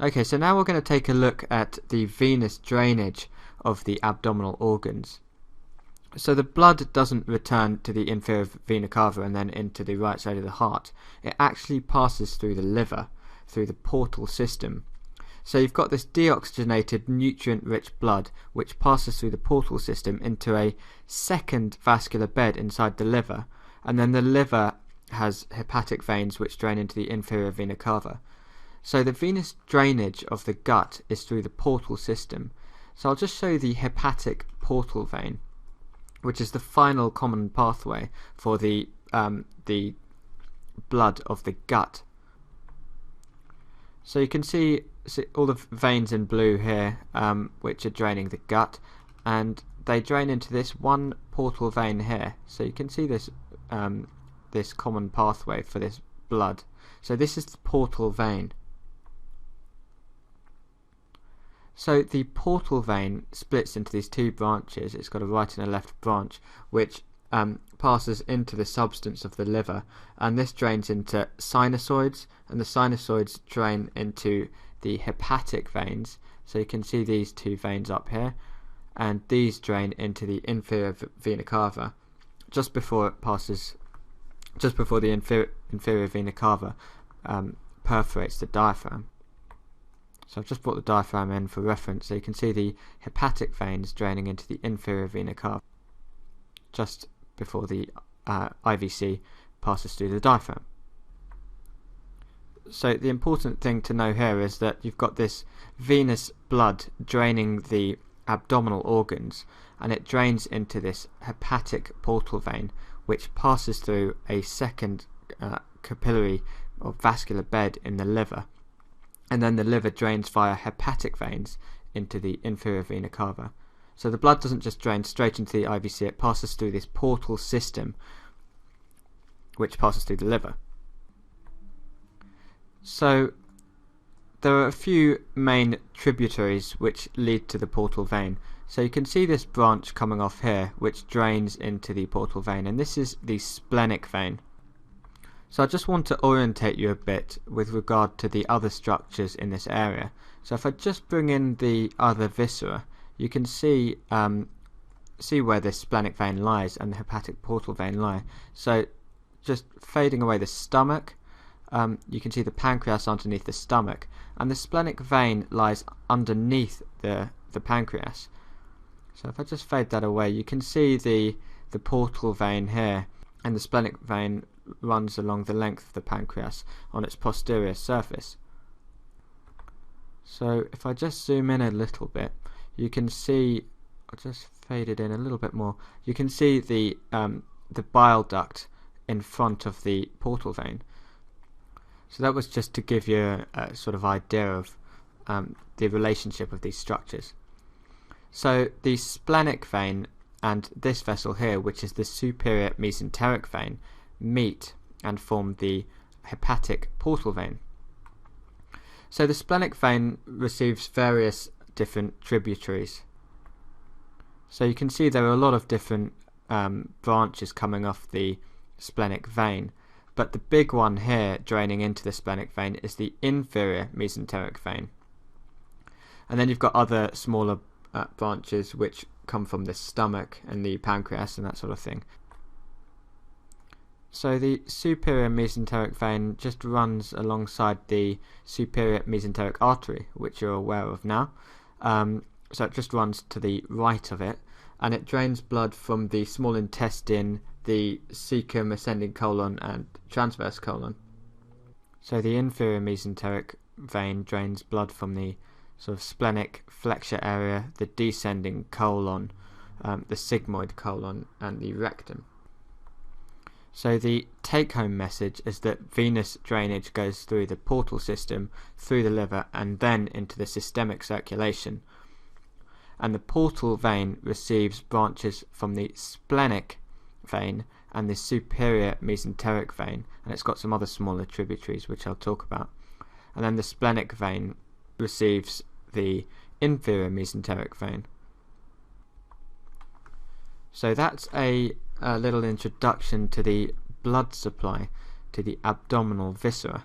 Okay, so now we're going to take a look at the venous drainage of the abdominal organs. So the blood doesn't return to the inferior vena cava and then into the right side of the heart. It actually passes through the liver, through the portal system. So you've got this deoxygenated, nutrient-rich blood which passes through the portal system into a second vascular bed inside the liver, and then the liver has hepatic veins which drain into the inferior vena cava. So the venous drainage of the gut is through the portal system. So I'll just show you the hepatic portal vein, which is the final common pathway for the blood of the gut. So you can see all the veins in blue here, which are draining the gut, and they drain into this one portal vein here. So you can see this this common pathway for this blood. So this is the portal vein. So the portal vein splits into these two branches. It's got a right and a left branch, which passes into the substance of the liver, and this drains into sinusoids, and the sinusoids drain into the hepatic veins. So you can see these two veins up here, and these drain into the inferior vena cava just before it passes, just before the inferior vena cava perforates the diaphragm. So I've just brought the diaphragm in for reference, so you can see the hepatic veins draining into the inferior vena cava just before the IVC passes through the diaphragm. So the important thing to know here is that you've got this venous blood draining the abdominal organs, and it drains into this hepatic portal vein, which passes through a second capillary or vascular bed in the liver. And then the liver drains via hepatic veins into the inferior vena cava. So the blood doesn't just drain straight into the IVC, it passes through this portal system which passes through the liver. So there are a few main tributaries which lead to the portal vein. So you can see this branch coming off here which drains into the portal vein, and this is the splenic vein. So I just want to orientate you a bit with regard to the other structures in this area. So if I just bring in the other viscera, you can see where this splenic vein lies and the hepatic portal vein lie. So just fading away the stomach, you can see the pancreas underneath the stomach, and the splenic vein lies underneath the pancreas. So if I just fade that away, you can see the portal vein here, and the splenic vein runs along the length of the pancreas on its posterior surface. So if I just zoom in a little bit, you can see, I'll just fade it in a little bit more, you can see the bile duct in front of the portal vein. So that was just to give you a sort of idea of the relationship of these structures. So the splenic vein and this vessel here, which is the superior mesenteric vein, meet and form the hepatic portal vein. So the splenic vein receives various different tributaries. So you can see there are a lot of different branches coming off the splenic vein, but the big one here draining into the splenic vein is the inferior mesenteric vein. And then you've got other smaller branches which come from the stomach and the pancreas and that sort of thing. So the superior mesenteric vein just runs alongside the superior mesenteric artery, which you're aware of now. So it just runs to the right of it, and it drains blood from the small intestine, the cecum, ascending colon, and transverse colon. So the inferior mesenteric vein drains blood from the sort of splenic flexure area, the descending colon, the sigmoid colon, and the rectum. So the take-home message is that venous drainage goes through the portal system, through the liver, and then into the systemic circulation. And the portal vein receives branches from the splenic vein and the superior mesenteric vein, and it's got some other smaller tributaries which I'll talk about. And then the splenic vein receives the inferior mesenteric vein. So that's a little introduction to the blood supply to the abdominal viscera.